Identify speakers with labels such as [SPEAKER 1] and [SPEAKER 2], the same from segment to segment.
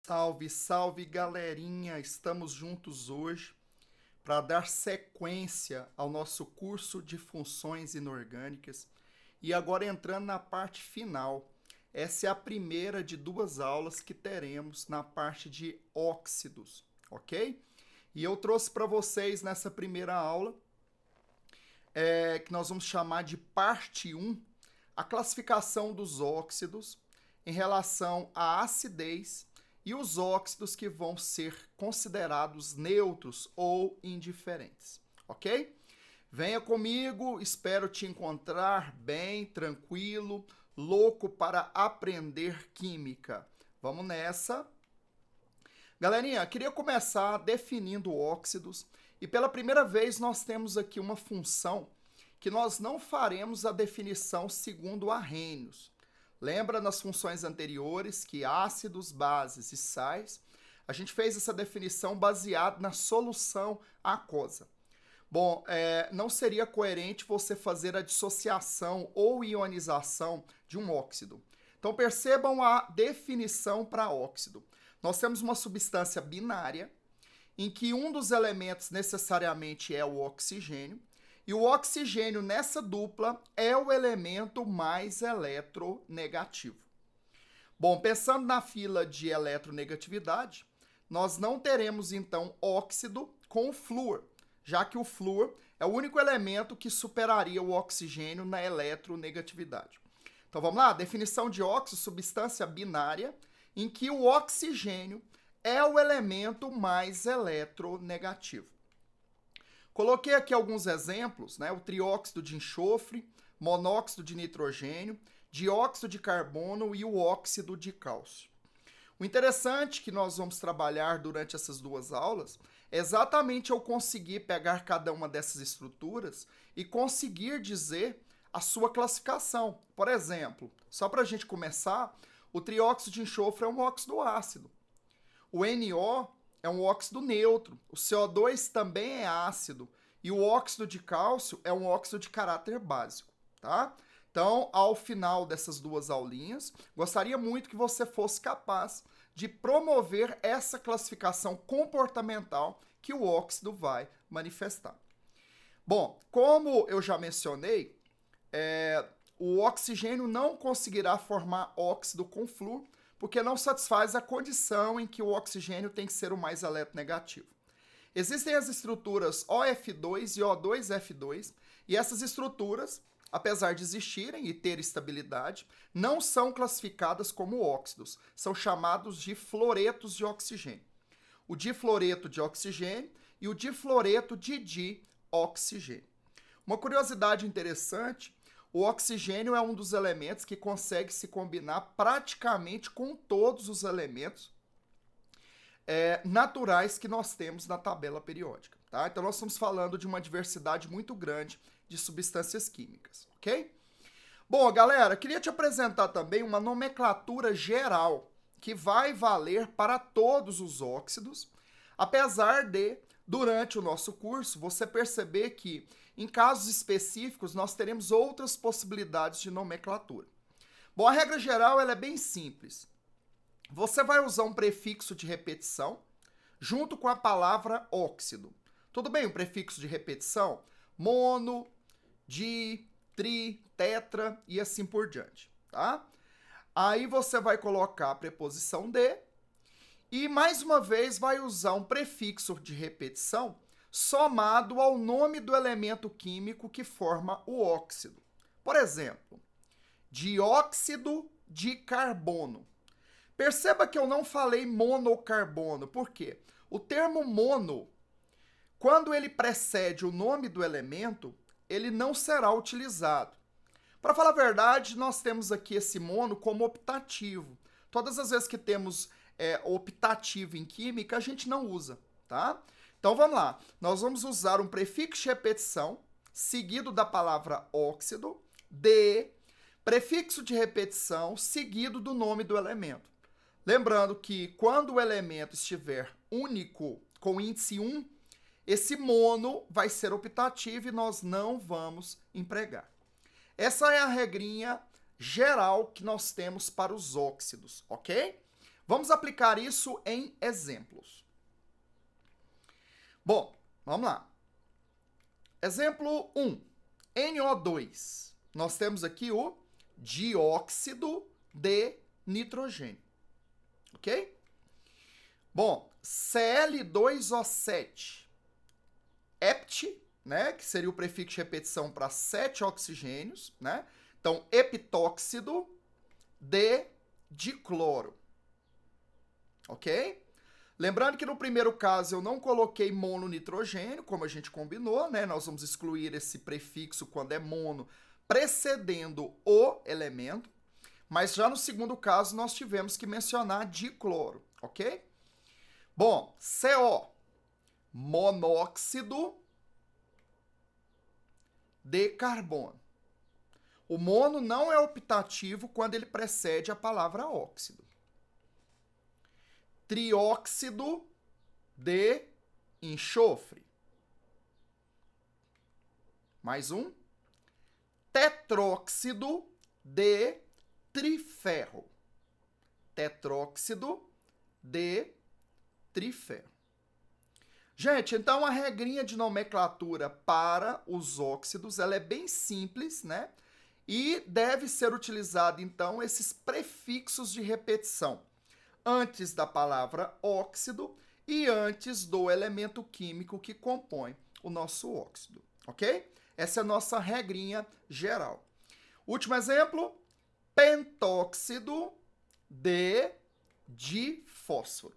[SPEAKER 1] Salve, salve galerinha! Estamos juntos hoje para dar sequência ao nosso curso de funções inorgânicas e agora entrando na parte final. Essa é a primeira de duas aulas que teremos na parte de óxidos, ok? E eu trouxe para vocês nessa primeira aula, que nós vamos chamar de parte 1, a classificação dos óxidos em relação à acidez e os óxidos que vão ser considerados neutros ou indiferentes, ok? Venha comigo, espero te encontrar bem, tranquilo, louco para aprender química. Vamos nessa. Galerinha, queria começar definindo óxidos e pela primeira vez nós temos aqui uma função que nós não faremos a definição segundo Arrhenius. Lembra nas funções anteriores que ácidos, bases e sais, a gente fez essa definição baseada na solução aquosa. Bom, não seria coerente você fazer a dissociação ou ionização de um óxido. Então percebam a definição para óxido. Nós temos uma substância binária em que um dos elementos necessariamente é o oxigênio, e o oxigênio nessa dupla é o elemento mais eletronegativo. Bom, pensando na fila de eletronegatividade, nós não teremos então óxido com o flúor, já que o flúor é o único elemento que superaria o oxigênio na eletronegatividade. Então vamos lá, definição de óxido, substância binária, em que o oxigênio é o elemento mais eletronegativo. Coloquei aqui alguns exemplos, né? O trióxido de enxofre, monóxido de nitrogênio, dióxido de carbono e o óxido de cálcio. O interessante que nós vamos trabalhar durante essas duas aulas é exatamente eu conseguir pegar cada uma dessas estruturas e conseguir dizer a sua classificação. Por exemplo, só para a gente começar, o trióxido de enxofre é um óxido ácido. O NO é um óxido neutro. O CO2 também é ácido. E o óxido de cálcio é um óxido de caráter básico, tá? Então, ao final dessas duas aulinhas, gostaria muito que você fosse capaz de promover essa classificação comportamental que o óxido vai manifestar. Bom, como eu já mencionei, o oxigênio não conseguirá formar óxido com flúor, porque não satisfaz a condição em que o oxigênio tem que ser o mais eletronegativo. Existem as estruturas OF2 e O2F2, e essas estruturas, apesar de existirem e ter estabilidade, não são classificadas como óxidos, são chamados de fluoretos de oxigênio. O difluoreto de oxigênio e o difluoreto de dioxigênio. Uma curiosidade interessante, o oxigênio é um dos elementos que consegue se combinar praticamente com todos os elementos naturais que nós temos na tabela periódica, tá? Então nós estamos falando de uma diversidade muito grande de substâncias químicas, ok? Bom, galera, queria te apresentar também uma nomenclatura geral que vai valer para todos os óxidos, apesar de, durante o nosso curso, você perceber que, em casos específicos, nós teremos outras possibilidades de nomenclatura. Bom, a regra geral ela é bem simples. Você vai usar um prefixo de repetição junto com a palavra óxido. Tudo bem? O prefixo de repetição? Mono, di, tri, tetra e assim por diante, tá? Aí você vai colocar a preposição de e, mais uma vez, vai usar um prefixo de repetição somado ao nome do elemento químico que forma o óxido. Por exemplo, dióxido de carbono. Perceba que eu não falei monocarbono. Por quê? O termo mono, quando ele precede o nome do elemento, ele não será utilizado. Para falar a verdade, nós temos aqui esse mono como optativo. Todas as vezes que temos optativo em química, a gente não usa, tá? Então vamos lá. Nós vamos usar um prefixo de repetição, seguido da palavra óxido, de, prefixo de repetição, seguido do nome do elemento. Lembrando que quando o elemento estiver único, com índice 1, esse mono vai ser optativo e nós não vamos empregar. Essa é a regrinha geral que nós temos para os óxidos, ok? Vamos aplicar isso em exemplos. Bom, vamos lá. Exemplo 1. NO2. Nós temos aqui o dióxido de nitrogênio. Ok? Bom, Cl2O7. Ept, né, que seria o prefixo de repetição para 7 oxigênios, né? Então, epitóxido de dicloro. Ok? Lembrando que no primeiro caso eu não coloquei mononitrogênio, como a gente combinou, né? Nós vamos excluir esse prefixo quando é mono, precedendo o elemento. Mas já no segundo caso nós tivemos que mencionar dicloro, ok? Bom, CO, monóxido de carbono. O mono não é optativo quando ele precede a palavra óxido. Trióxido de enxofre. Mais um. Tetróxido de triferro. Tetróxido de triferro. Gente, então a regrinha de nomenclatura para os óxidos, ela é bem simples, né? E deve ser utilizado, então, esses prefixos de repetição antes da palavra óxido e antes do elemento químico que compõe o nosso óxido, ok? Essa é a nossa regrinha geral. Último exemplo, pentóxido de difósforo.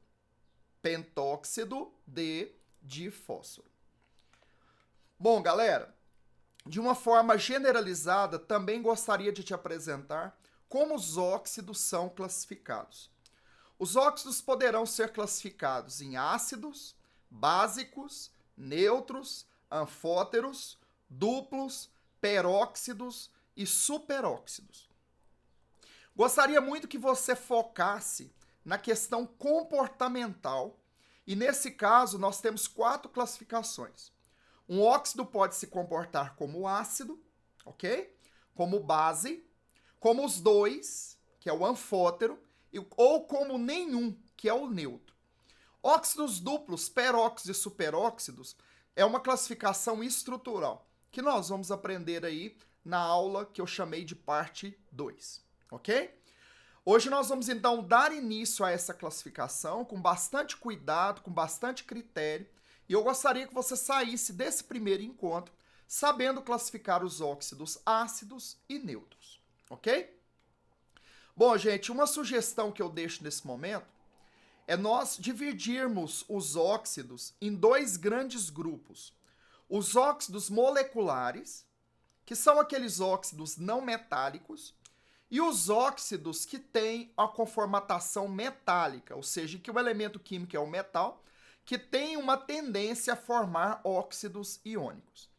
[SPEAKER 1] Pentóxido de difósforo. Bom, galera, de uma forma generalizada, também gostaria de te apresentar como os óxidos são classificados. Os óxidos poderão ser classificados em ácidos, básicos, neutros, anfóteros, duplos, peróxidos e superóxidos. Gostaria muito que você focasse na questão comportamental e, nesse caso, nós temos 4 classificações. Um óxido pode se comportar como ácido, ok? Como base, como os dois, que é o anfótero, ou como nenhum, que é o neutro. Óxidos duplos, peróxidos e superóxidos, é uma classificação estrutural, que nós vamos aprender aí na aula que eu chamei de parte 2, ok? Hoje nós vamos então dar início a essa classificação com bastante cuidado, com bastante critério, e eu gostaria que você saísse desse primeiro encontro sabendo classificar os óxidos ácidos e neutros, ok? Bom, gente, uma sugestão que eu deixo nesse momento é nós dividirmos os óxidos em 2 grandes grupos. Os óxidos moleculares, que são aqueles óxidos não metálicos, e os óxidos que têm a conformatação metálica, ou seja, que o elemento químico é o metal, que tem uma tendência a formar óxidos iônicos.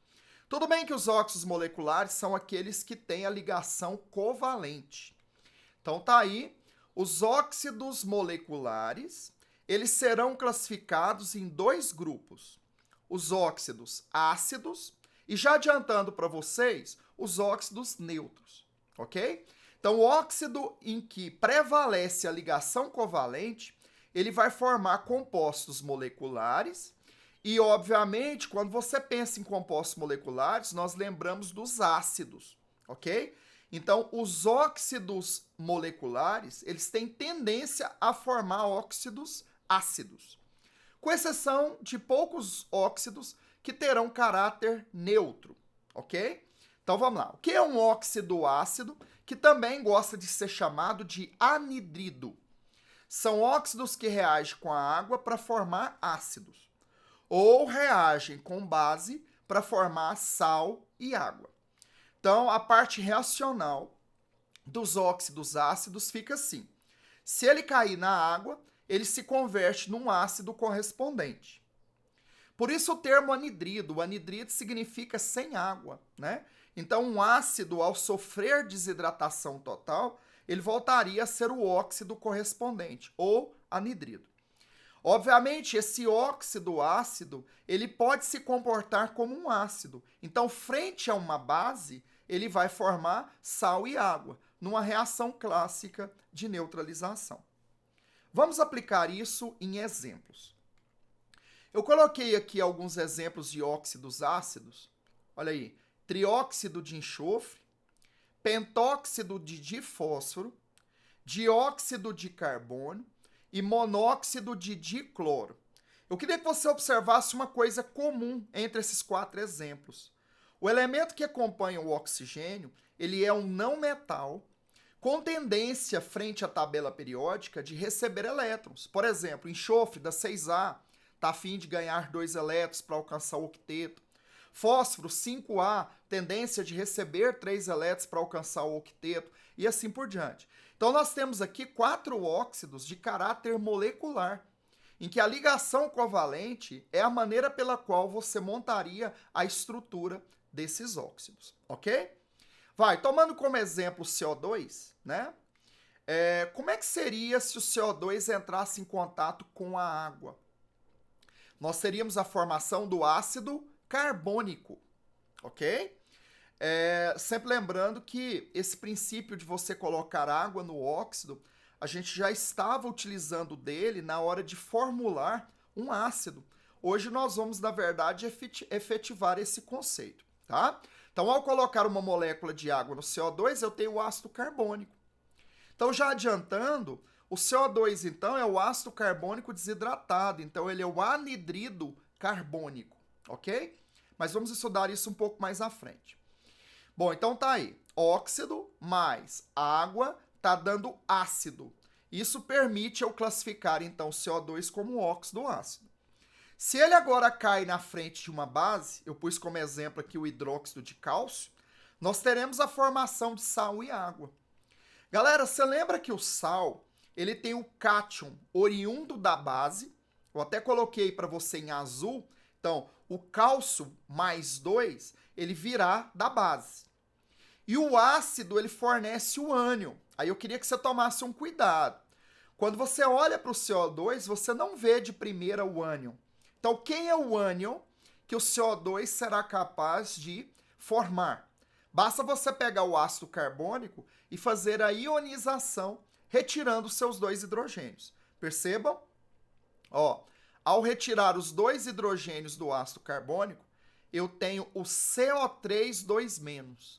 [SPEAKER 1] Tudo bem que os óxidos moleculares são aqueles que têm a ligação covalente. Então tá aí, os óxidos moleculares, eles serão classificados em 2 grupos. Os óxidos ácidos e, já adiantando para vocês, os óxidos neutros, ok? Então, o óxido em que prevalece a ligação covalente, ele vai formar compostos moleculares e, obviamente, quando você pensa em compostos moleculares, nós lembramos dos ácidos, ok? Então, os óxidos moleculares, eles têm tendência a formar óxidos ácidos, com exceção de poucos óxidos que terão caráter neutro, ok? Então, vamos lá. O que é um óxido ácido, que também gosta de ser chamado de anidrido? São óxidos que reagem com a água para formar ácidos, ou reagem com base para formar sal e água. Então, a parte reacional dos óxidos ácidos fica assim. Se ele cair na água, ele se converte num ácido correspondente. Por isso o termo anidrido. O anidrido significa sem água, né? Então, um ácido, ao sofrer desidratação total, ele voltaria a ser o óxido correspondente, ou anidrido. Obviamente, esse óxido ácido, ele pode se comportar como um ácido. Então, frente a uma base, ele vai formar sal e água, numa reação clássica de neutralização. Vamos aplicar isso em exemplos. Eu coloquei aqui alguns exemplos de óxidos ácidos. Olha aí, trióxido de enxofre, pentóxido de difósforo, dióxido de carbono e monóxido de dicloro. Eu queria que você observasse uma coisa comum entre esses 4 exemplos. O elemento que acompanha o oxigênio, ele é um não metal com tendência frente à tabela periódica de receber elétrons. Por exemplo, enxofre da 6A está a fim de ganhar 2 elétrons para alcançar o octeto. Fósforo 5A, tendência de receber 3 elétrons para alcançar o octeto, e assim por diante. Então, nós temos aqui 4 óxidos de caráter molecular, em que a ligação covalente é a maneira pela qual você montaria a estrutura desses óxidos, ok? Vai, tomando como exemplo o CO2, né? Como é que seria se o CO2 entrasse em contato com a água? Nós teríamos a formação do ácido carbônico, ok? Sempre lembrando que esse princípio de você colocar água no óxido, a gente já estava utilizando dele na hora de formular um ácido. Hoje nós vamos, na verdade, efetivar esse conceito, tá? Então, ao colocar uma molécula de água no CO2, eu tenho o ácido carbônico. Então, já adiantando, o CO2, então, é o ácido carbônico desidratado. Então, ele é o anidrido carbônico, ok? Mas vamos estudar isso um pouco mais à frente. Bom, então tá aí. Óxido mais água tá dando ácido. Isso permite eu classificar, então, o CO2 como óxido ácido. Se ele agora cai na frente de uma base, eu pus como exemplo aqui o hidróxido de cálcio, nós teremos a formação de sal e água. Galera, você lembra que o sal, ele tem o cátion oriundo da base, eu até coloquei para você em azul, então, o cálcio mais 2, ele virá da base. E o ácido, ele fornece o ânion. Aí eu queria que você tomasse um cuidado. Quando você olha para o CO2, você não vê de primeira o ânion. Então, quem é o ânion que o CO2 será capaz de formar? Basta você pegar o ácido carbônico e fazer a ionização, retirando seus 2 hidrogênios. Percebam? Ó, ao retirar os 2 hidrogênios do ácido carbônico, eu tenho o CO3 2-.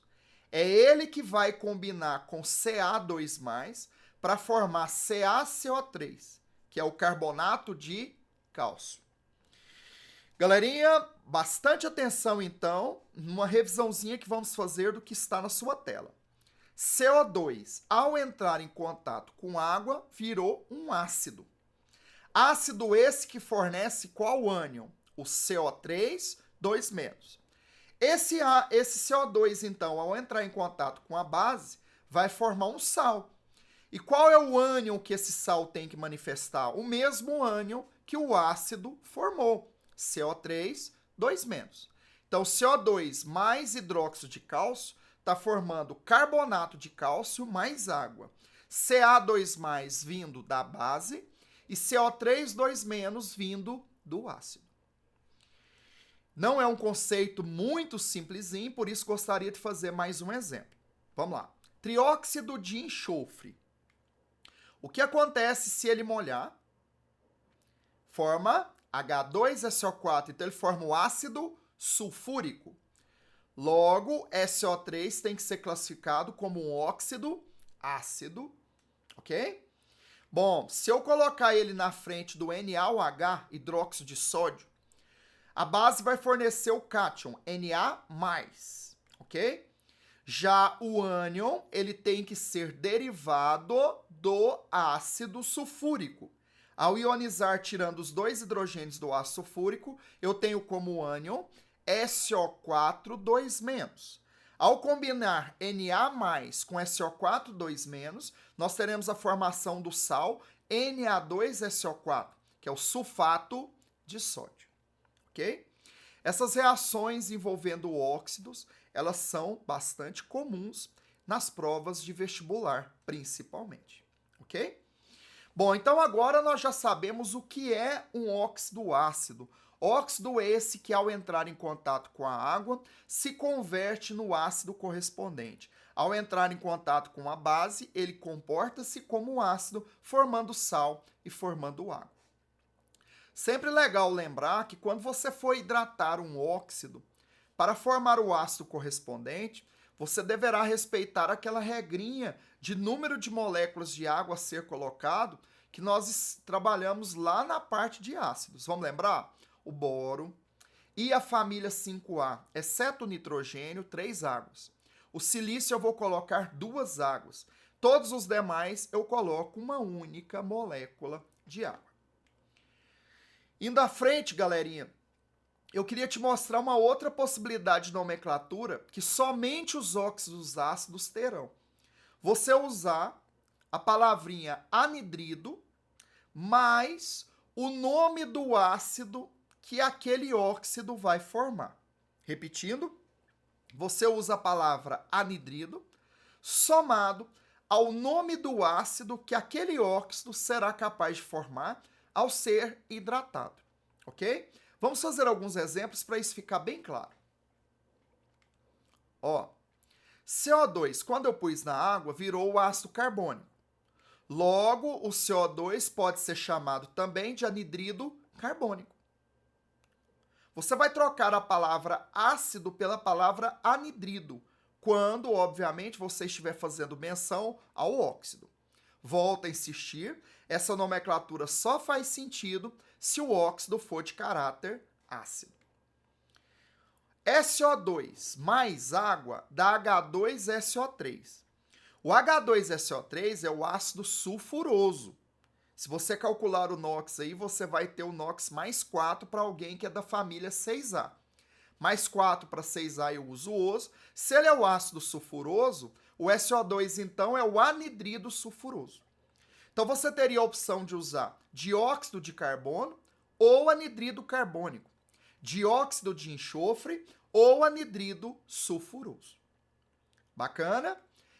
[SPEAKER 1] É ele que vai combinar com Ca2+, para formar CaCO3, que é o carbonato de cálcio. Galerinha, bastante atenção então, numa revisãozinha que vamos fazer do que está na sua tela. CO2, ao entrar em contato com água, virou um ácido. Ácido esse que fornece qual ânion? O CO3, 2-. Esse CO2, então, ao entrar em contato com a base, vai formar um sal. E qual é o ânion que esse sal tem que manifestar? O mesmo ânion que o ácido formou, CO3, 2-. Então, CO2 mais hidróxido de cálcio está formando carbonato de cálcio mais água. Ca2+ vindo da base e CO3, 2- vindo do ácido. Não é um conceito muito simplesinho, por isso gostaria de fazer mais um exemplo. Vamos lá. trióxido de enxofre. O que acontece se ele molhar? Forma H2SO4, então ele forma o ácido sulfúrico. Logo, SO3 tem que ser classificado como um óxido ácido, ok? Bom, se eu colocar ele na frente do NaOH, hidróxido de sódio, a base vai fornecer o cátion, Na+, ok? Já o ânion, ele tem que ser derivado do ácido sulfúrico. Ao ionizar, tirando os dois hidrogênios do ácido sulfúrico, eu tenho como ânion SO4 2-. Ao combinar Na+, com SO4 2-, nós teremos a formação do sal Na2SO4, que é o sulfato de sódio. Ok? Essas reações envolvendo óxidos, elas são bastante comuns nas provas de vestibular, principalmente. Ok? Bom, então agora nós já sabemos o que é um óxido ácido. Óxido esse que, ao entrar em contato com a água, se converte no ácido correspondente. Ao entrar em contato com a base, ele comporta-se como ácido, formando sal e formando água. Sempre legal lembrar que quando você for hidratar um óxido, para formar o ácido correspondente, você deverá respeitar aquela regrinha de número de moléculas de água a ser colocado que nós trabalhamos lá na parte de ácidos. Vamos lembrar? O boro e a família 5A, exceto o nitrogênio, 3 águas. O silício eu vou colocar 2 águas. Todos os demais eu coloco uma única molécula de água. Indo à frente, galerinha, eu queria te mostrar uma outra possibilidade de nomenclatura que somente os óxidos ácidos terão. Você usar a palavrinha anidrido mais o nome do ácido que aquele óxido vai formar. Repetindo, você usa a palavra anidrido somado ao nome do ácido que aquele óxido será capaz de formar ao ser hidratado, ok? Vamos fazer alguns exemplos para isso ficar bem claro. Ó, CO2, quando eu pus na água, virou o ácido carbônico. Logo, o CO2 pode ser chamado também de anidrido carbônico. Você vai trocar a palavra ácido pela palavra anidrido, quando, obviamente, você estiver fazendo menção ao óxido. Volto a insistir, essa nomenclatura só faz sentido se o óxido for de caráter ácido. SO2 mais água dá H2SO3. O H2SO3 é o ácido sulfuroso. Se você calcular o NOx aí, você vai ter o NOx mais 4 para alguém que é da família 6A. Mais 4 para 6A eu uso o oso. Se ele é o ácido sulfuroso, o SO2 então é o anidrido sulfuroso. Então você teria a opção de usar dióxido de carbono ou anidrido carbônico, dióxido de enxofre ou anidrido sulfuroso. Bacana?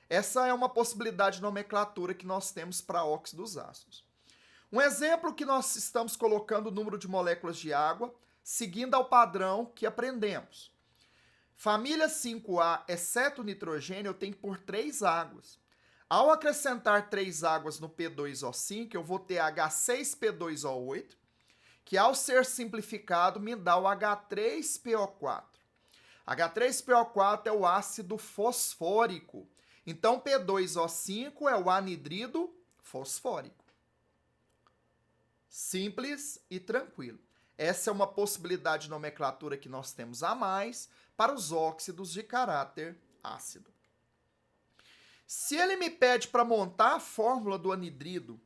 [SPEAKER 1] Essa é uma possibilidade de nomenclatura que nós temos para óxidos ácidos. Um exemplo que nós estamos colocando o número de moléculas de água, seguindo ao padrão que aprendemos. Família 5A, exceto o nitrogênio, eu tenho que pôr 3 águas. Ao acrescentar 3 águas no P2O5, eu vou ter H6P2O8, que ao ser simplificado me dá o H3PO4. H3PO4 é o ácido fosfórico. Então, P2O5 é o anidrido fosfórico. Simples e tranquilo. Essa é uma possibilidade de nomenclatura que nós temos a mais para os óxidos de caráter ácido. Se ele me pede para montar a fórmula do anidrido,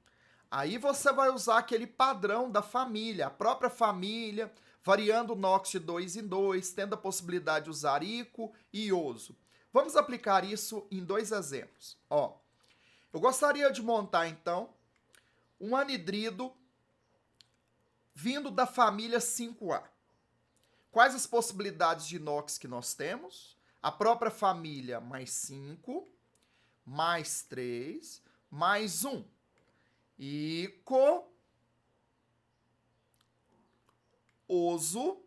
[SPEAKER 1] aí você vai usar aquele padrão da família, a própria família, variando o NOx de 2 em 2, tendo a possibilidade de usar ico e ioso. Vamos aplicar isso em 2 exemplos. Ó, eu gostaria de montar, então, um anidrido vindo da família 5A. Quais as possibilidades de NOx que nós temos? A própria família mais 5, mais 3, mais 1. Ico, oso.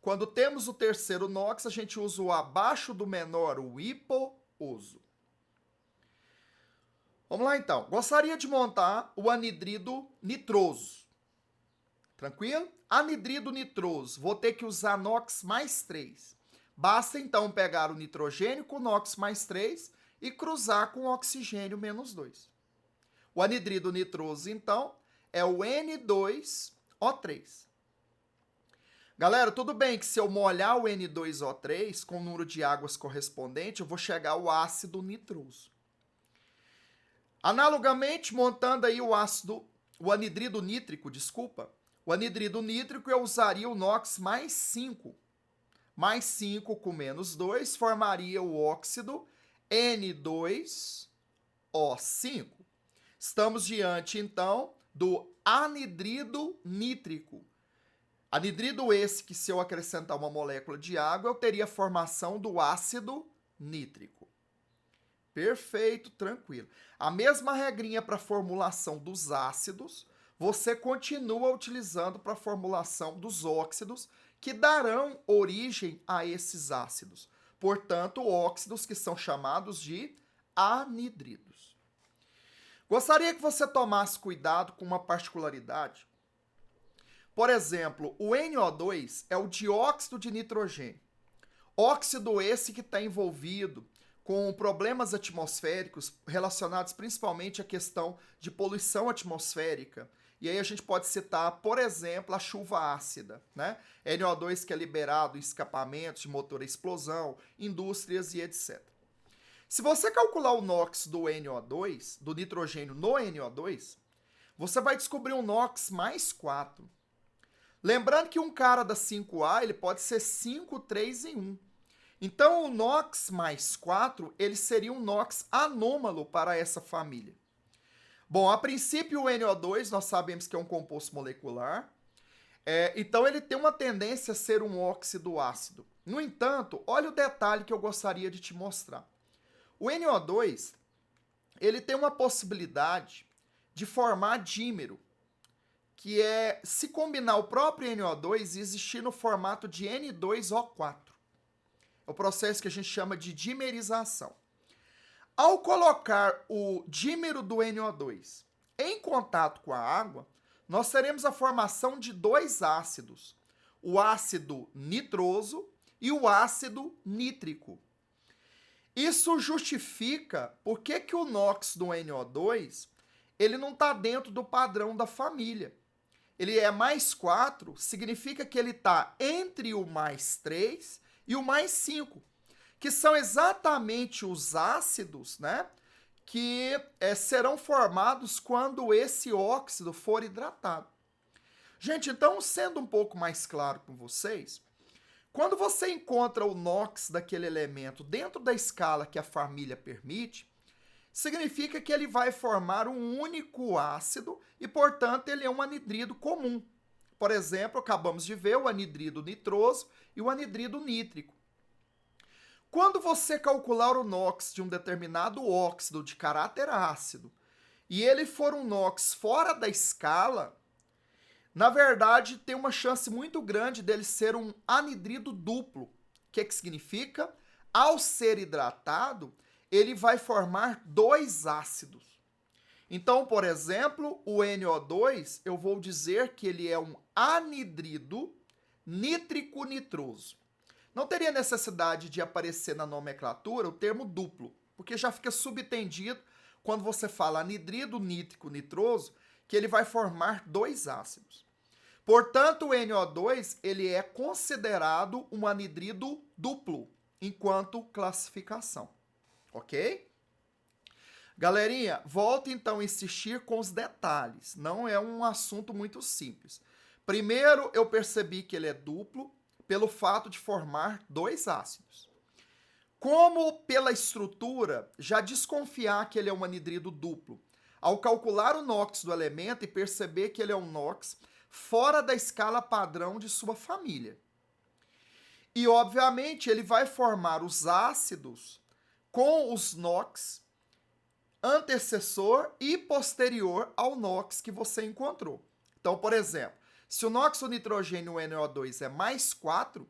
[SPEAKER 1] Quando temos o terceiro NOx, a gente usa o abaixo do menor, o hipooso. Vamos lá então. Gostaria de montar o anidrido nitroso. Tranquilo? Anidrido nitroso. Vou ter que usar NOx mais 3. Basta então pegar o nitrogênio com NOx mais 3 e cruzar com o oxigênio menos 2. O anidrido nitroso, então, é o N2O3. Galera, tudo bem que se eu molhar o N2O3 com o número de águas correspondente, eu vou chegar ao ácido nitroso. Analogamente, montando aí o anidrido nítrico, desculpa, o anidrido nítrico eu usaria o NOx mais 5. Mais 5 com menos 2 formaria o óxido N2O5. Estamos diante, então, do anidrido nítrico. Anidrido esse que, se eu acrescentar uma molécula de água, eu teria a formação do ácido nítrico. Perfeito, tranquilo. A mesma regrinha para a formulação dos ácidos, você continua utilizando para a formulação dos óxidos, que darão origem a esses ácidos. Portanto, óxidos que são chamados de anidridos. Gostaria que você tomasse cuidado com uma particularidade. Por exemplo, o NO2 é o dióxido de nitrogênio. Óxido esse que está envolvido com problemas atmosféricos relacionados principalmente à questão de poluição atmosférica. E aí a gente pode citar, por exemplo, a chuva ácida, né? NO2 que é liberado em escapamentos de motor a explosão, indústrias e etc. Se você calcular o NOx do NO2, do nitrogênio no NO2, você vai descobrir um NOx mais 4. Lembrando que um cara da 5A ele pode ser 5, 3 em 1. Então, o NOx mais 4, ele seria um NOx anômalo para essa família. Bom, a princípio, o NO2, nós sabemos que é um composto molecular, então ele tem uma tendência a ser um óxido ácido. No entanto, olha o detalhe que eu gostaria de te mostrar. O NO2, ele tem uma possibilidade de formar dímero, que é se combinar o próprio NO2 e existir no formato de N2O4. É o processo que a gente chama de dimerização. Ao colocar o dímero do NO2 em contato com a água, nós teremos a formação de dois ácidos, o ácido nitroso e o ácido nítrico. Isso justifica por que o NOx do NO2 ele não está dentro do padrão da família. Ele é mais 4, significa que ele está entre o mais 3 e o mais 5, que são exatamente os ácidos, né, que serão formados quando esse óxido for hidratado. Gente, então, sendo um pouco mais claro com vocês, quando você encontra o NOx daquele elemento dentro da escala que a família permite, significa que ele vai formar um único ácido e, portanto, ele é um anidrido comum. Por exemplo, acabamos de ver o anidrido nitroso e o anidrido nítrico. Quando você calcular o NOx de um determinado óxido de caráter ácido e ele for um NOx fora da escala, na verdade, tem uma chance muito grande dele ser um anidrido duplo. O que significa? Ao ser hidratado, ele vai formar dois ácidos. Então, por exemplo, o NO2, eu vou dizer que ele é um anidrido nítrico nitroso. Não teria necessidade de aparecer na nomenclatura o termo duplo, porque já fica subentendido quando você fala anidrido nítrico nitroso, que ele vai formar dois ácidos. Portanto, o NO2 ele é considerado um anidrido duplo, enquanto classificação. Ok? Galerinha, volto então a insistir com os detalhes. Não é um assunto muito simples. Primeiro, eu percebi que ele é duplo pelo fato de formar dois ácidos. Como pela estrutura, já desconfiar que ele é um anidrido duplo, ao calcular o NOx do elemento e perceber que ele é um NOx fora da escala padrão de sua família. E, obviamente, ele vai formar os ácidos com os NOx antecessor e posterior ao NOx que você encontrou. Então, por exemplo, se o NOx do nitrogênio NO2 é mais 4,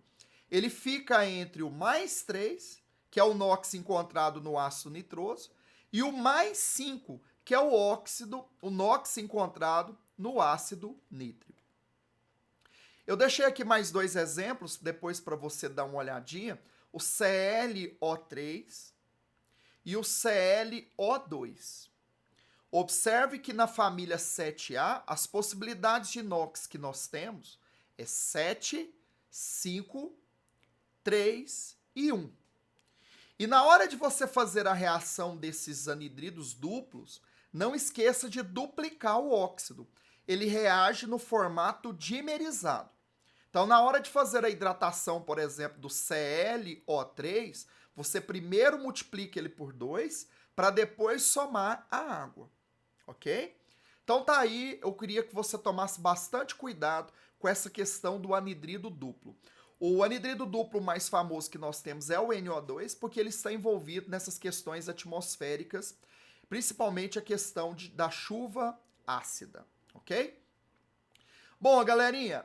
[SPEAKER 1] ele fica entre o mais 3, que é o NOx encontrado no ácido nitroso, e o mais 5, que é o óxido, o NOx encontrado no ácido nítrico. Eu deixei aqui mais 2 exemplos, depois para você dar uma olhadinha, o ClO3 e o ClO2. Observe que na família 7A, as possibilidades de NOx que nós temos é 7, 5, 3 e 1. E na hora de você fazer a reação desses anidridos duplos, não esqueça de duplicar o óxido. Ele reage no formato dimerizado. Então, na hora de fazer a hidratação, por exemplo, do ClO3, você primeiro multiplica ele por 2 para depois somar a água, ok? Então tá aí, eu queria que você tomasse bastante cuidado com essa questão do anidrido duplo. O anidrido duplo mais famoso que nós temos é o NO2, porque ele está envolvido nessas questões atmosféricas, principalmente a questão da chuva ácida, ok? Bom, galerinha,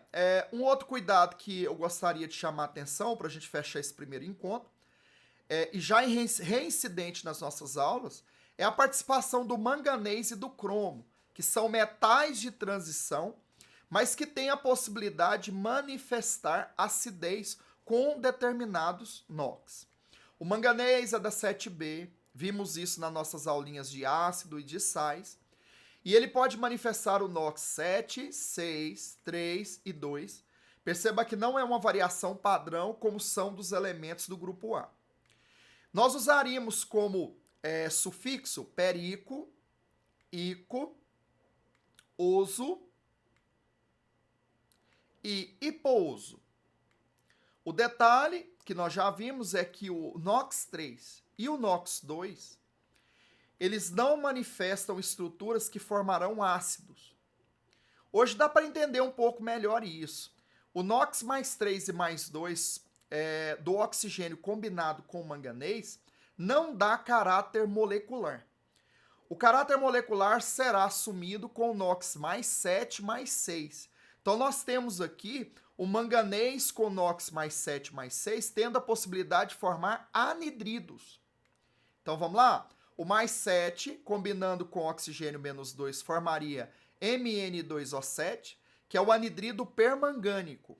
[SPEAKER 1] um outro cuidado que eu gostaria de chamar a atenção para a gente fechar esse primeiro encontro, e já reincidente nas nossas aulas, é a participação do manganês e do cromo, que são metais de transição, mas que têm a possibilidade de manifestar acidez com determinados NOx. O manganês é da 7B, vimos isso nas nossas aulinhas de ácido e de sais, e ele pode manifestar o NOx 7, 6, 3 e 2. Perceba que não é uma variação padrão como são dos elementos do grupo A. Nós usaríamos como sufixo perico, ico, oso e hipouso. O detalhe que nós já vimos é que o NOx 3 e o NOx 2 eles não manifestam estruturas que formarão ácidos. Hoje dá para entender um pouco melhor isso. O NOx mais 3 e mais 2 do oxigênio combinado com o manganês não dá caráter molecular. O caráter molecular será assumido com o NOx mais 7 mais 6. Então nós temos aqui o manganês com NOx mais 7 mais 6 tendo a possibilidade de formar anidridos. Então vamos lá? O mais 7, combinando com oxigênio menos 2, formaria Mn2O7, que é o anidrido permangânico,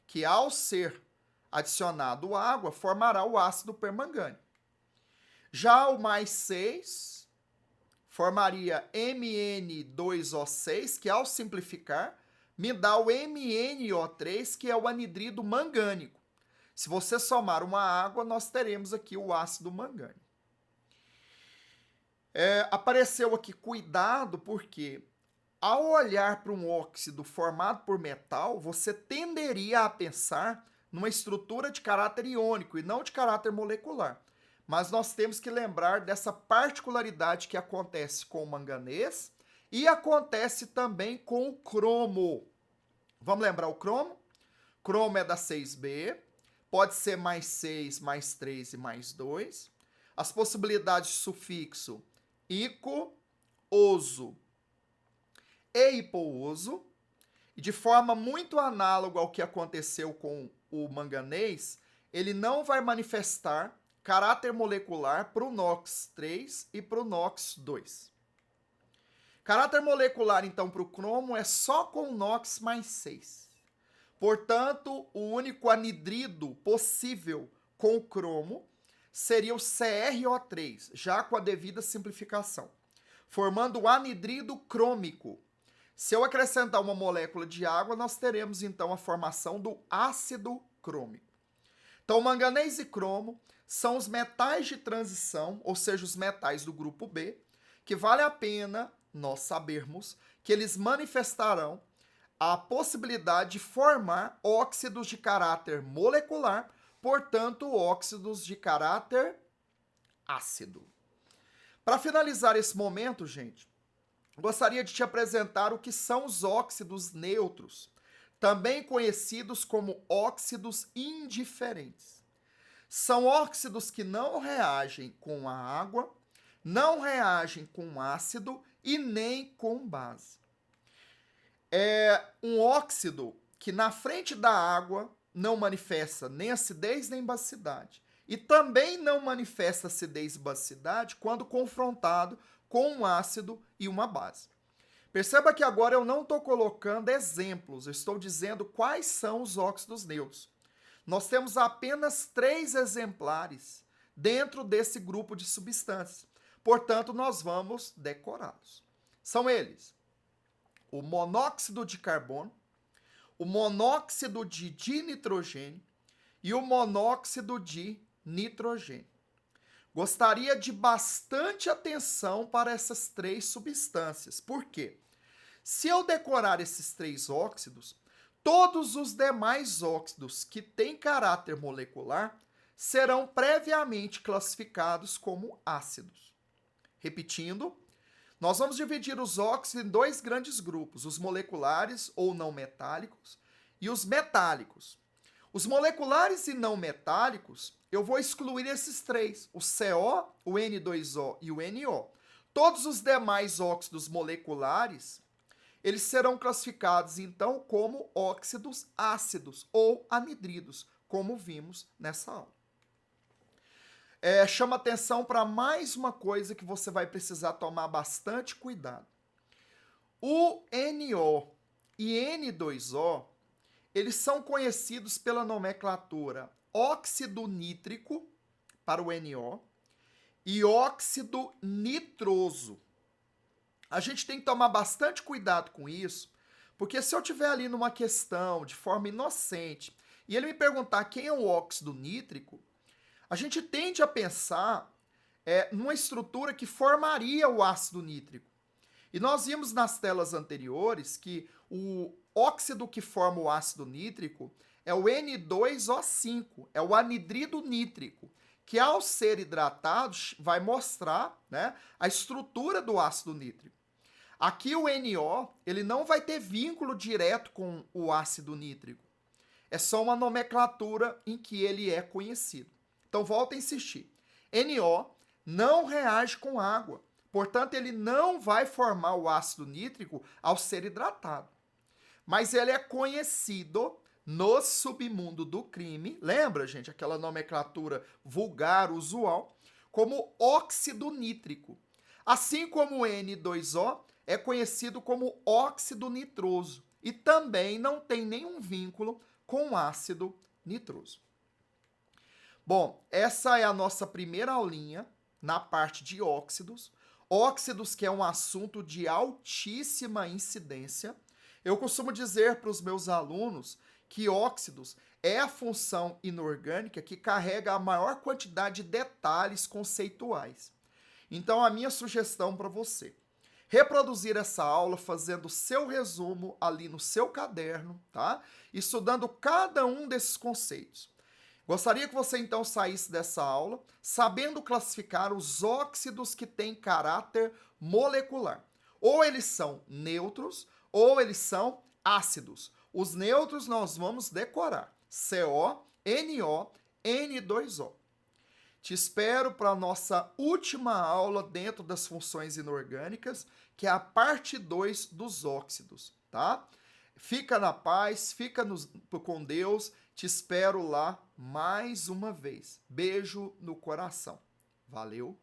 [SPEAKER 1] que ao ser adicionado água, formará o ácido permangânico. Já o mais 6 formaria Mn2O6, que ao simplificar, me dá o MnO3, que é o anidrido mangânico. Se você somar uma água, nós teremos aqui o ácido mangânico. Apareceu aqui cuidado porque ao olhar para um óxido formado por metal, você tenderia a pensar numa estrutura de caráter iônico e não de caráter molecular. Mas nós temos que lembrar dessa particularidade que acontece com o manganês e acontece também com o cromo. Vamos lembrar o cromo? Cromo é da 6B, pode ser mais 6, mais 3 e mais 2. As possibilidades de sufixo ico, oso e hipouso, e de forma muito análoga ao que aconteceu com o manganês, ele não vai manifestar caráter molecular para o NOx 3 e para o NOx 2. Caráter molecular, então, para o cromo é só com o NOx mais 6. Portanto, o único anidrido possível com o cromo seria o CrO3, já com a devida simplificação, formando o anidrido crômico. Se eu acrescentar uma molécula de água, nós teremos então a formação do ácido crômico. Então, manganês e cromo são os metais de transição, ou seja, os metais do grupo B, que vale a pena nós sabermos que eles manifestarão a possibilidade de formar óxidos de caráter molecular, portanto, óxidos de caráter ácido. Para finalizar esse momento, gente, gostaria de te apresentar o que são os óxidos neutros, também conhecidos como óxidos indiferentes. São óxidos que não reagem com a água, não reagem com ácido e nem com base. É um óxido que na frente da água não manifesta nem acidez nem basicidade. e também não manifesta acidez e basicidade quando confrontado com um ácido e uma base. Perceba que agora eu não estou colocando exemplos, eu estou dizendo quais são os óxidos neutros. Nós temos apenas 3 exemplares dentro desse grupo de substâncias. Portanto, nós vamos decorá-los. São eles: o monóxido de carbono, o monóxido de dinitrogênio e o monóxido de nitrogênio. Gostaria de bastante atenção para essas 3 substâncias. Por quê? Se eu decorar esses 3 óxidos, todos os demais óxidos que têm caráter molecular serão previamente classificados como ácidos. Repetindo, nós vamos dividir os óxidos em 2 grandes grupos, os moleculares ou não metálicos e os metálicos. Os moleculares e não metálicos, eu vou excluir esses 3, o CO, o N2O e o NO. Todos os demais óxidos moleculares, eles serão classificados, então, como óxidos ácidos ou anidridos, como vimos nessa aula. Chama atenção para mais uma coisa que você vai precisar tomar bastante cuidado. O NO e N2O, eles são conhecidos pela nomenclatura óxido nítrico, para o NO, e óxido nitroso. A gente tem que tomar bastante cuidado com isso, porque se eu tiver ali numa questão de forma inocente e ele me perguntar quem é o óxido nítrico, a gente tende a pensar numa estrutura que formaria o ácido nítrico. E nós vimos nas telas anteriores que o óxido que forma o ácido nítrico é o N2O5, é o anidrido nítrico, que ao ser hidratado vai mostrar, né, a estrutura do ácido nítrico. Aqui o NO, ele não vai ter vínculo direto com o ácido nítrico. É só uma nomenclatura em que ele é conhecido. Então, volto a insistir. NO não reage com água. Portanto, ele não vai formar o ácido nítrico ao ser hidratado. Mas ele é conhecido no submundo do crime, lembra, gente, aquela nomenclatura vulgar, usual, como óxido nítrico. Assim como o N2O é conhecido como óxido nitroso e também não tem nenhum vínculo com ácido nitroso. Bom, essa é a nossa primeira aulinha na parte de óxidos. Óxidos que é um assunto de altíssima incidência. Eu costumo dizer para os meus alunos que óxidos é a função inorgânica que carrega a maior quantidade de detalhes conceituais. Então, a minha sugestão para você: reproduzir essa aula fazendo o seu resumo ali no seu caderno, tá? Estudando cada um desses conceitos. Gostaria que você então saísse dessa aula sabendo classificar os óxidos que têm caráter molecular. Ou eles são neutros, ou eles são ácidos. Os neutros nós vamos decorar: CO, NO, N2O. Te espero para a nossa última aula dentro das funções inorgânicas, que é a parte 2 dos óxidos, tá? Fica na paz, com Deus. Te espero lá mais uma vez. Beijo no coração. Valeu!